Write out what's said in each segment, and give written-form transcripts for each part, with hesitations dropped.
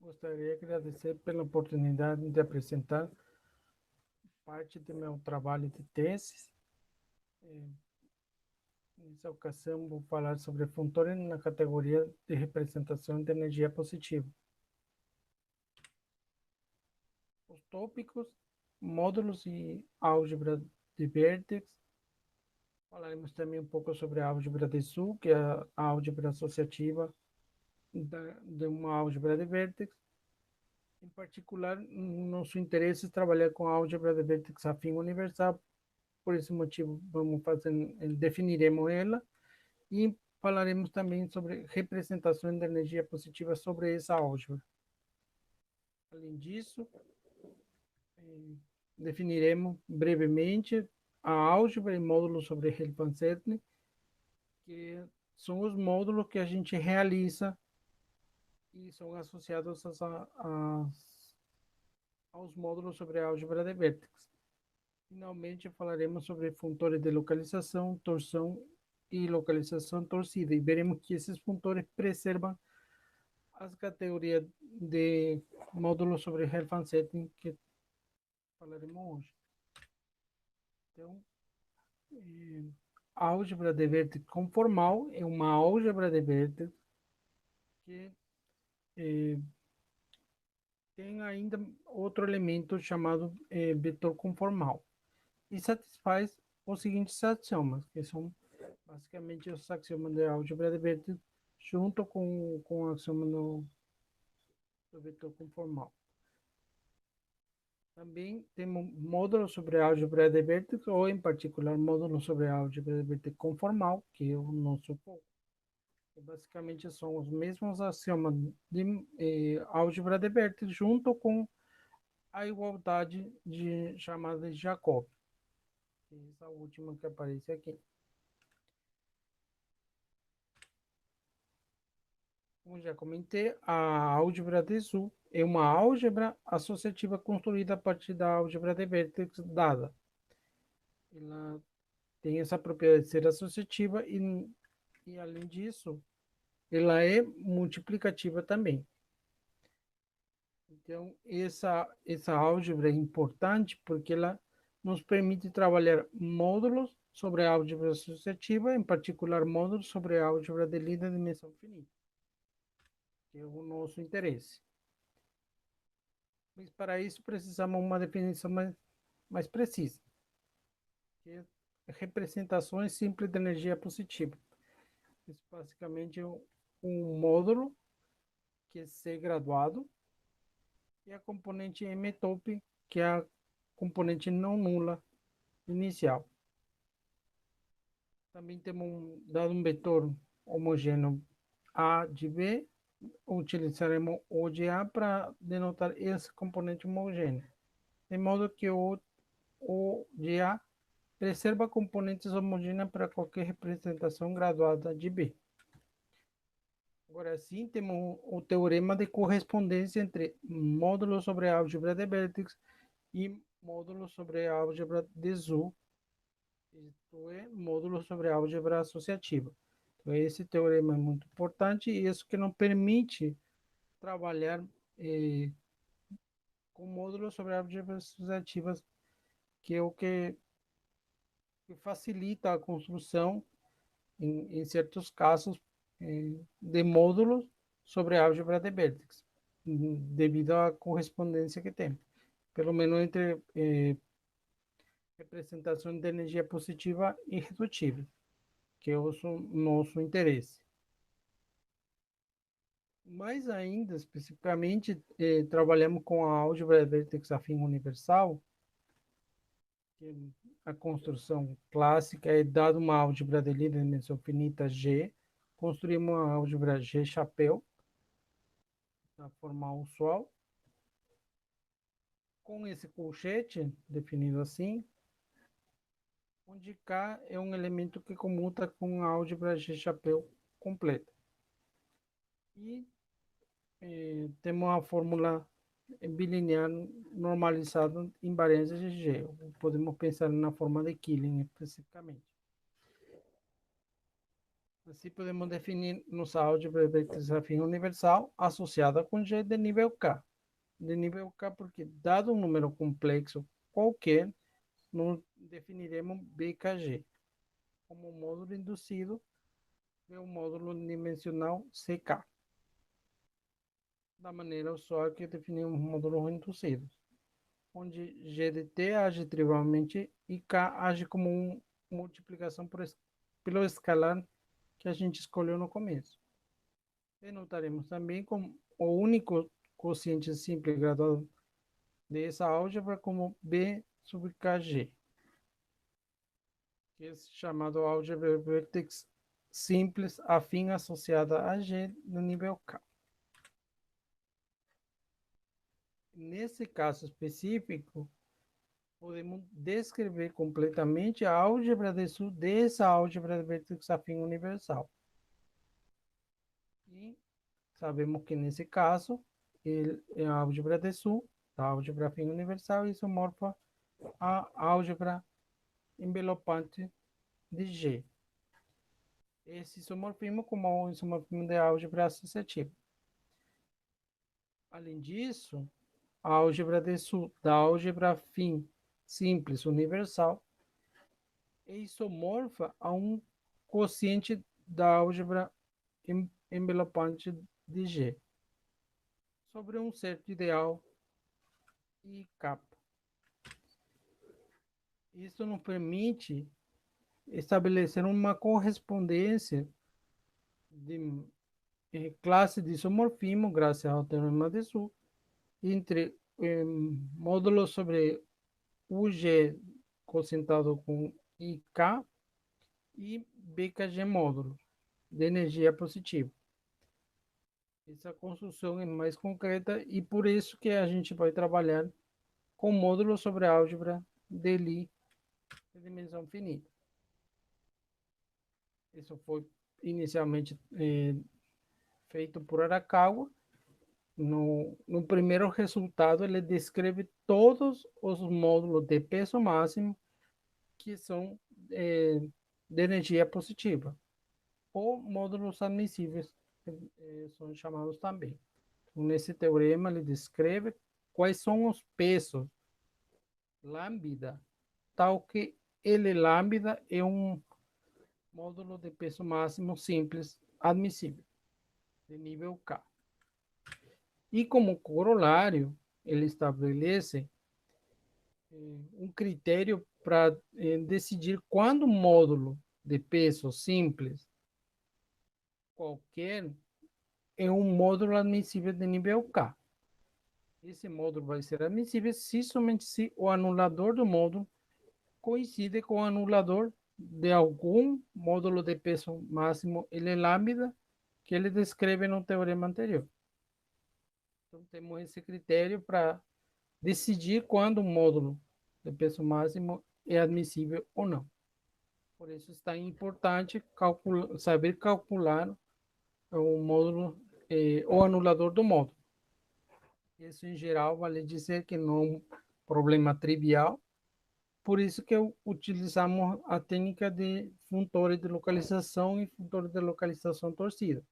Gostaria de agradecer pela oportunidade de apresentar parte do meu trabalho de tese. Nessa ocasião, vou falar sobre funtores na categoria de representação de energia positiva. Os tópicos, módulos e álgebra de vértices. Falaremos também um pouco sobre a álgebra de Zoom, que é a álgebra associativa de uma álgebra de vértices. Em particular, nosso interesse é trabalhar com a álgebra de vértices afim universal. Por esse motivo, definiremos ela e falaremos também sobre representação de energia positiva sobre essa álgebra. Além disso, definiremos brevemente a álgebra e módulos sobre Helfand-Zednik, que são os módulos que a gente realiza e são associados aos módulos sobre a álgebra de vértices. Finalmente, falaremos sobre funtores de localização, torção e localização torcida, e veremos que esses funtores preservam as categorias de módulos sobre Helfand-Zednik que falaremos hoje. Então, a álgebra de vértice conformal é uma álgebra de vértice que tem ainda outro elemento chamado vetor conformal e satisfaz os seguintes axiomas, que são basicamente os axiomas da álgebra de vértice junto com o axioma do vetor conformal. Também temos módulos sobre a álgebra de vértices, ou em particular módulos sobre a álgebra de vértice conformal, que é o nosso foco. Basicamente são os mesmos axiomas de álgebra de vértices junto com a igualdade chamada de Jacob. Essa última que aparece aqui. Como já comentei, a álgebra de Zoom é uma álgebra associativa construída a partir da álgebra de vértices dada. Ela tem essa propriedade de ser associativa e além disso, ela é multiplicativa também. Então, essa álgebra é importante porque ela nos permite trabalhar módulos sobre a álgebra associativa, em particular módulos sobre a álgebra de Lie dimensão finita, que é o nosso interesse. Mas para isso precisamos de uma definição mais precisa, que é representações simples de energia positiva. Isso basicamente é um módulo que é C graduado e a componente M-top, que é a componente não nula inicial. Também temos dado um vetor homogêneo A de B, utilizaremos O de A para denotar esse componente homogêneo, de modo que o de A preserva componentes homogêneos para qualquer representação graduada de B. Agora sim, temos o teorema de correspondência entre módulos sobre a álgebra de vértices e módulos sobre a álgebra de Zoom, isto é, módulos sobre a álgebra associativa. Então, esse teorema é muito importante e isso que nos permite trabalhar com módulos sobre álgebras associativas, que é o que facilita a construção, em certos casos, de módulos sobre a álgebra de vértices, devido à correspondência que tem, pelo menos entre representação de energia positiva e redutível, que é o nosso interesse. Mais ainda, especificamente, trabalhamos com a álgebra de vértices afim universal, que a construção clássica é dada uma álgebra de Lie dimensão finita G, construímos uma álgebra G-chapéu, da forma usual, com esse colchete definido assim, onde K é um elemento que comuta com a álgebra G-chapéu completa. E temos a fórmula bilinear normalizada invariância de G. Podemos pensar na forma de Killing especificamente. Assim podemos definir nossa álgebra de vértices afim universal associada com G de nível K. De nível K porque, dado um número complexo qualquer, nós definiremos BKG como módulo induzido de um módulo dimensional CK, da maneira usual que definimos módulos induzidos, onde G de T age trivialmente e K age como uma multiplicação pelo escalar que a gente escolheu no começo. Denotaremos também como o único quociente simples graduado dessa álgebra como B sub Kg, que é chamado álgebra vértex simples afim associada a G no nível K. Nesse caso específico, podemos descrever completamente a álgebra de Sul dessa álgebra de vértex afim universal. E sabemos que nesse caso, a álgebra de Sul, a álgebra afim universal, isomorfa a álgebra envelopante de G. Esse isomorfismo como o isomorfismo de álgebra associativa. Além disso, a álgebra de Sul da álgebra afim simples universal é isomorfa a um quociente da álgebra envelopante de G sobre um certo ideal e capa. Isso nos permite estabelecer uma correspondência de classe de isomorfismo, graças ao teorema de Sul, entre módulo sobre UG cocientado com IK e BKG módulo de energia positiva. Essa construção é mais concreta e por isso que a gente vai trabalhar com módulo sobre álgebra de Lie de dimensão finita. Isso foi inicialmente feito por Arakawa. No primeiro resultado, ele descreve todos os módulos de peso máximo que são de energia positiva, ou módulos admissíveis, que são chamados também. Então, nesse teorema, ele descreve quais são os pesos lambda, tal que ele lambda é um módulo de peso máximo simples admissível, de nível K. E como corolário, ele estabelece um critério para decidir quando um módulo de peso simples qualquer é um módulo admissível de nível K. Esse módulo vai ser admissível se somente se o anulador do módulo coincide com o anulador de algum módulo de peso máximo L lambda que ele descreve no teorema anterior. Então, temos esse critério para decidir quando um módulo de peso máximo é admissível ou não. Por isso está importante saber calcular o módulo, o anulador do módulo. Isso, em geral, vale dizer que não é um problema trivial, por isso que utilizamos a técnica de funtores de localização e funtores de localização torcida.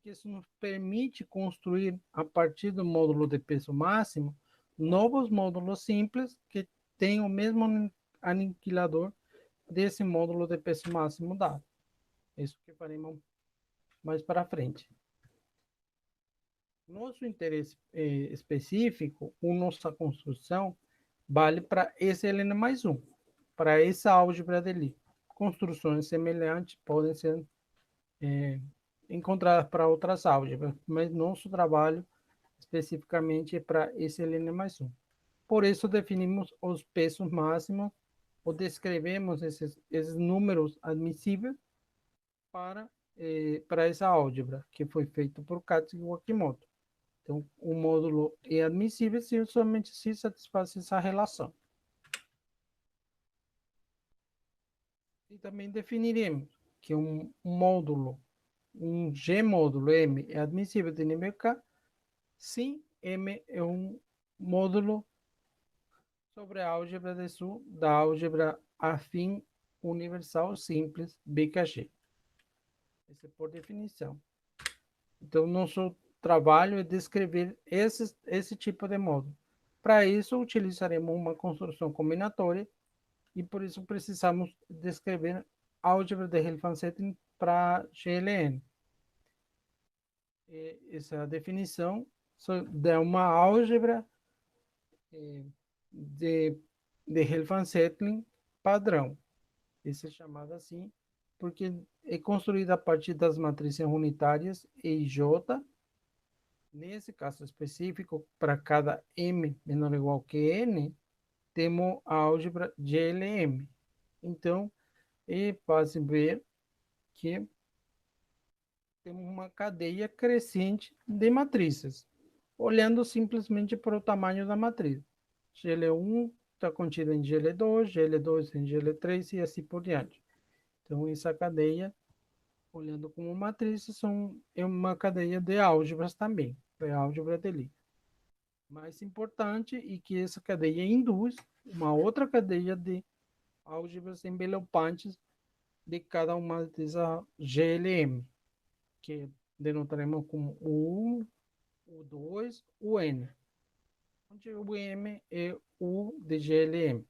Isso nos permite construir, a partir do módulo de peso máximo, novos módulos simples que têm o mesmo aniquilador desse módulo de peso máximo dado. Isso que faremos mais para frente. Nosso interesse específico, nossa construção, vale para esse Ln mais 1, para essa álgebra de Lie. Construções semelhantes podem ser encontradas para outras álgebras, mas nosso trabalho especificamente é para esse Ln mais 1. Por isso, definimos os pesos máximos ou descrevemos esses números admissíveis para essa álgebra, que foi feito por Katz e Wakimoto. Então, o módulo é admissível se somente se satisfaz essa relação. E também definiremos que um módulo, um G módulo M é admissível de nível K, se M é um módulo sobre a álgebra de Sul da álgebra afim universal simples BKG. Isso é por definição. Então, nosso trabalho é descrever esse tipo de módulo. Para isso, utilizaremos uma construção combinatória e por isso precisamos descrever álgebra de Helfand-Setting para GLN. Essa definição é uma álgebra de, de Helfand-Setting padrão. Isso é chamado assim porque é construída a partir das matrizes unitárias E e J. Nesse caso específico, para cada m menor ou igual que n, temos a álgebra GLM. Então, é fácil ver que temos uma cadeia crescente de matrizes, olhando simplesmente para o tamanho da matriz. GL1 está contida em GL2, GL2 em GL3 e assim por diante. Então, essa cadeia, olhando como matriz, é uma cadeia de álgebras também, é a álgebra de Lie. Mais importante é que essa cadeia induz uma outra cadeia de álgebras envelopantes de cada uma dessas GLM, que denotaremos como o 1, o 2, o N, onde o M é o de GLM.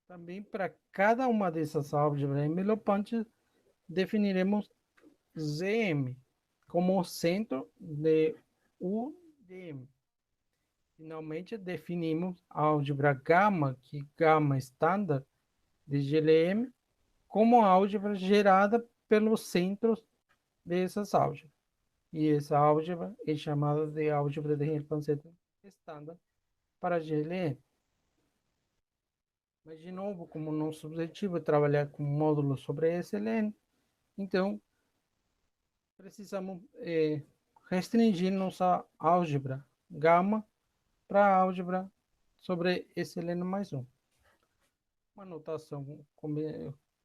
Também para cada uma dessas álgebras envelopantes, definiremos ZM como centro de UDM. Finalmente, definimos a álgebra gama, que gama estándar de GLM, como a álgebra gerada pelos centros dessas álgebras. E essa álgebra é chamada de álgebra de Helfand-Setting estándar para GLM. Mas, de novo, como nosso objetivo é trabalhar com módulos sobre SLN, então precisamos restringir nossa álgebra gama para a álgebra sobre SLN mais um. Uma notação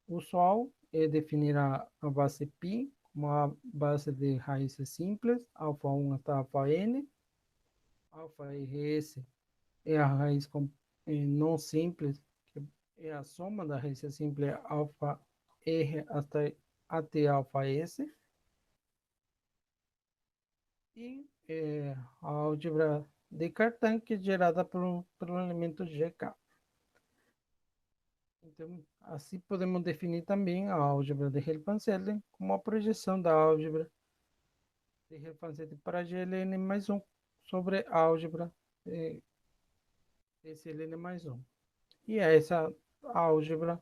usual é definir a base π como a base de raízes simples, alfa 1 até alfa n. Alfa RS é a raiz não simples, que é a soma da raiz simples alfa R até alfa S. E a álgebra de Cartan, que é gerada pelo elemento GK. Então, assim podemos definir também a álgebra de Helfand-Setting como a projeção da álgebra de Helfand-Setting para GLN mais um sobre a álgebra de SLN mais um. E essa álgebra,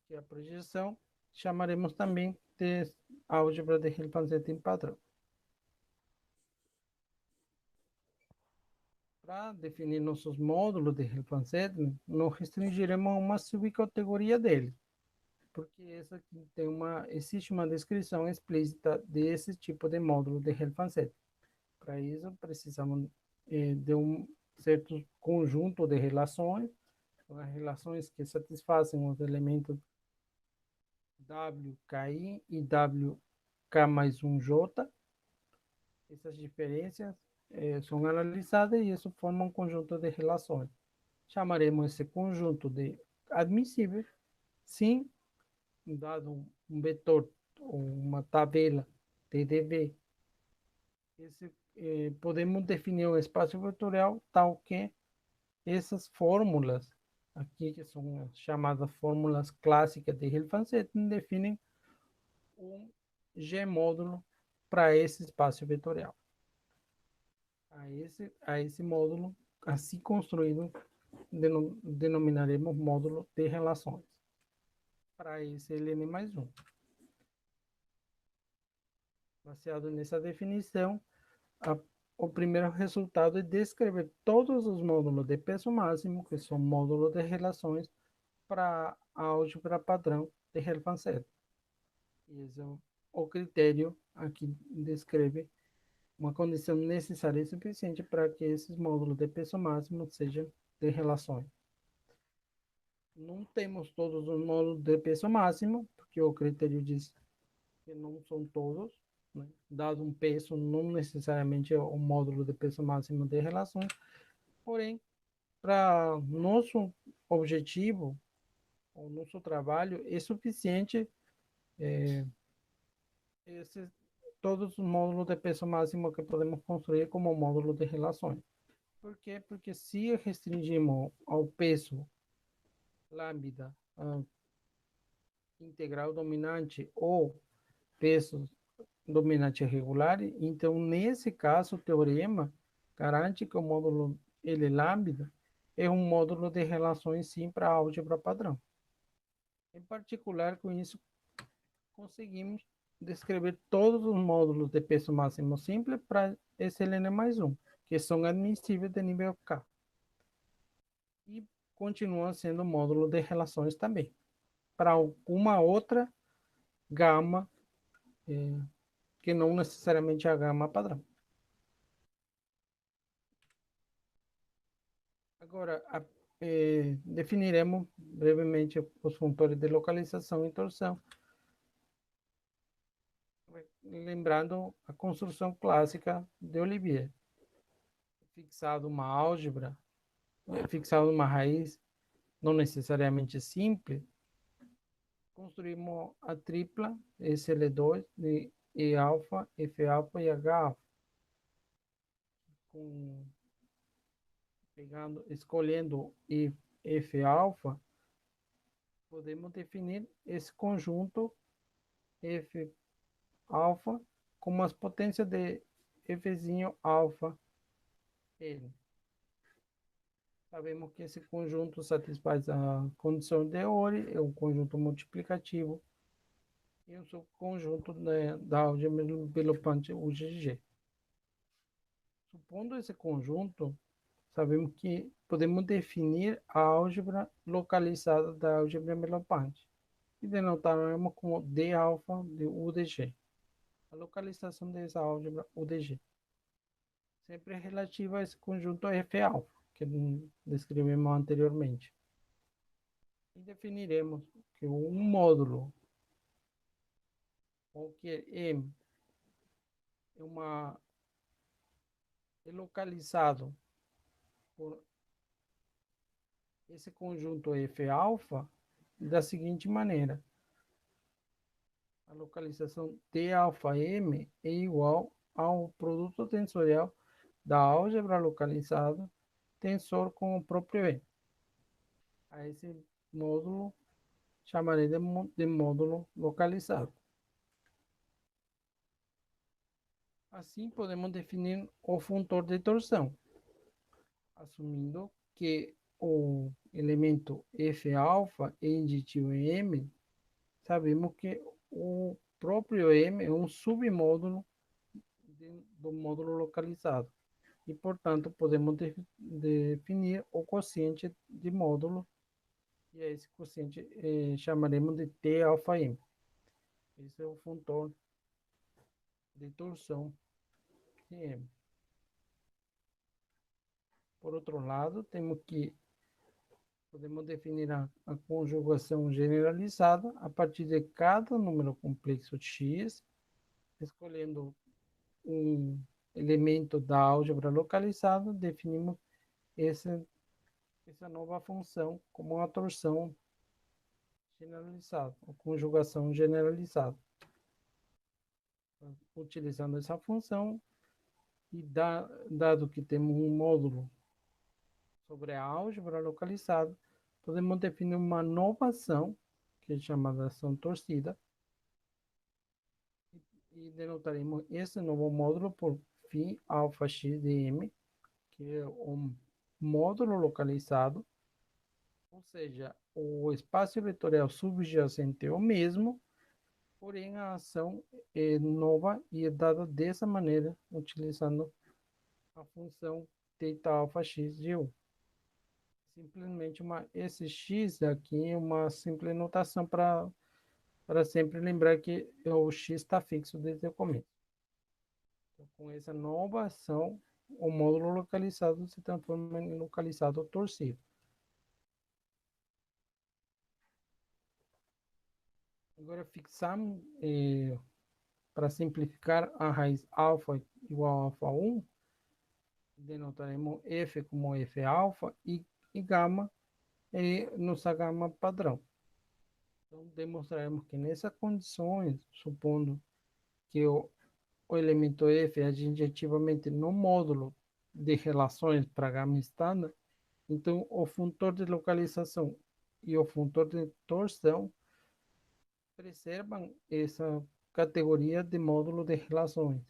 que é a projeção, chamaremos também de álgebra de Helfand-Setting padrão. Para definir nossos módulos de Helfand-Setting, não restringiremos a uma subcategoria dele, porque essa aqui existe uma descrição explícita desse tipo de módulo de Helfand-Setting. Para isso, precisamos de um certo conjunto de relações, as relações que satisfazem os elementos WKI e WK mais 1J. Essas diferenças são analisadas e isso forma um conjunto de relações. Chamaremos esse conjunto de admissível, sim, dado um vetor ou uma tabela TDV. Podemos definir um espaço vetorial tal que essas fórmulas aqui, que são chamadas fórmulas clássicas de Helfand-Setting, definem um G-módulo para esse espaço vetorial. A esse módulo, assim construído, denominaremos módulo de relações para esse LN mais um. Baseado nessa definição, o primeiro resultado é descrever todos os módulos de peso máximo, que são módulos de relações, para a álgebra padrão de Helfand-Setting. Esse é o critério aqui descreve uma condição necessária e suficiente para que esses módulos de peso máximo sejam de relações. Não temos todos os módulos de peso máximo, porque o critério diz que não são todos, né? Dado um peso, não necessariamente é o módulo de peso máximo de relações, porém, para nosso objetivo, o nosso trabalho é suficiente esses, todos os módulos de peso máximo que podemos construir como módulo de relações. Por quê? Porque se restringimos ao peso lambda integral dominante ou peso dominante regular, então nesse caso o teorema garante que o módulo L lambda é um módulo de relações sim para a álgebra padrão. Em particular, com isso conseguimos descrever todos os módulos de peso máximo simples para SLN mais um, que são admissíveis de nível K. E continuam sendo módulo de relações também. Para alguma outra gama, que não necessariamente a gama padrão. Agora, definiremos brevemente os funtores de localização e torção, lembrando a construção clássica de Olivier. Fixado uma álgebra, fixado uma raiz não necessariamente simples, construímos a tripla SL2 de E alfa, F alfa e H alfa, com, escolhendo F alfa, podemos definir esse conjunto F alfa como as potências de Fzinho alfa L. Sabemos que esse conjunto satisfaz a condição de Ori, é um conjunto multiplicativo e um subconjunto, né, da álgebra Belopante UGG. Supondo esse conjunto, sabemos que podemos definir a álgebra localizada da álgebra Belopante e denotaremos como D alfa de UDG. A localização dessa álgebra UDG sempre é relativa a esse conjunto F alfa que descrevemos anteriormente. E definiremos que um módulo qualquer M é localizado por esse conjunto F alfa da seguinte maneira: a localização T alfa M é igual ao produto tensorial da álgebra localizada tensor com o próprio M. A esse módulo chamarei de módulo localizado. Assim, podemos definir o funtor de torção, assumindo que o elemento F alfa é inditivo em M. Sabemos que o próprio M é um submódulo do módulo localizado e, portanto, podemos definir o quociente de módulo e a esse quociente chamaremos de T alfa M. Esse é o funtor de torção de M. Por outro lado, podemos definir a conjugação generalizada a partir de cada número complexo de x, escolhendo um elemento da álgebra localizada, definimos essa nova função como uma torção generalizada, ou conjugação generalizada. Utilizando essa função, e dado que temos um módulo sobre a álgebra localizada, podemos definir uma nova ação, que é chamada ação torcida, e denotaremos esse novo módulo por φ alfa x de m, que é um módulo localizado, ou seja, o espaço vetorial subjacente é o mesmo, porém a ação é nova e é dada dessa maneira, utilizando a função θ alfa x de u. Simplesmente esse x aqui é uma simples notação para sempre lembrar que o x está fixo desde o começo. Então, com essa nova ação, o módulo localizado se transforma em localizado torcido. Agora fixamos, para simplificar, a raiz alfa igual a alfa 1, denotaremos f como f alfa e gama é nossa gama padrão. Então, demonstraremos que nessas condições, supondo que o elemento F é adjetivamente no módulo de relações para gama estándar, então o funtor de localização e o funtor de torção preservam essa categoria de módulo de relações.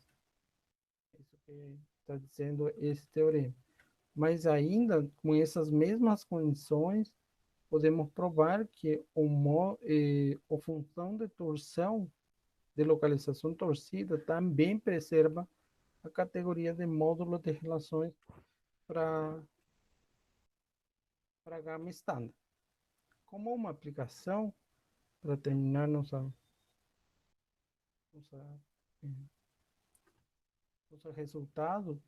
Isso que está dizendo esse teorema. Mas ainda com essas mesmas condições, podemos provar que a função de torção, de localização torcida, também preserva a categoria de módulo de relações para gama estándar. Como uma aplicação, para terminar nossa, eh, nosso resultado,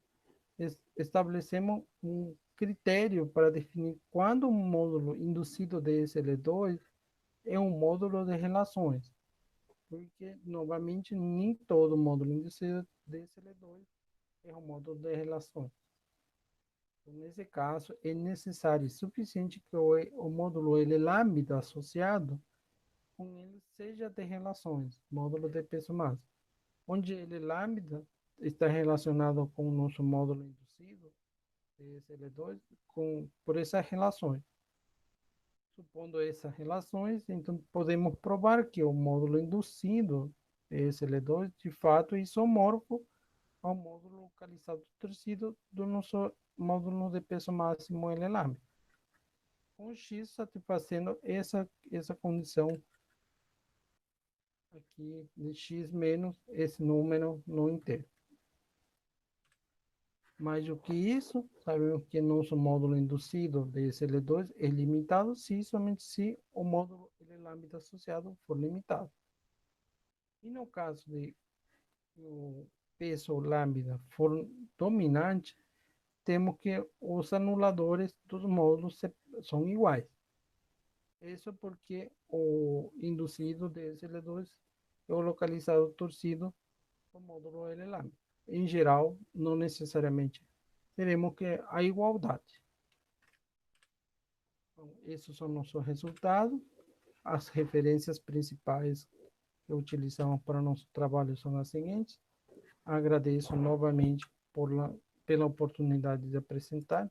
estabelecemos um critério para definir quando um módulo induzido de SL2 é um módulo de relações, porque, novamente, nem todo módulo induzido de SL2 é um módulo de relações. Então, nesse caso, é necessário e suficiente que o módulo L lambda associado com ele seja de relações, módulo de peso máximo, onde L lambda está relacionado com o nosso módulo induzido, SL2, por essas relações. Supondo essas relações, então podemos provar que o módulo induzido, SL2, de fato é isomorfo ao módulo localizado torcido do nosso módulo de peso máximo L lambda, com X satisfazendo essa condição aqui de X menos esse número no inteiro. Mais do que isso, sabemos que nosso módulo induzido de SL2 é limitado se somente se o módulo L lambda associado for limitado. E no caso de o peso lambda for dominante, temos que os anuladores dos módulos são iguais. Isso porque o induzido de SL2 é o localizado torcido do módulo L lambda. Em geral, não necessariamente teremos que a igualdade. Então, esses são nossos resultados. As referências principais que utilizamos para nosso trabalho são as seguintes. Agradeço novamente pela oportunidade de apresentar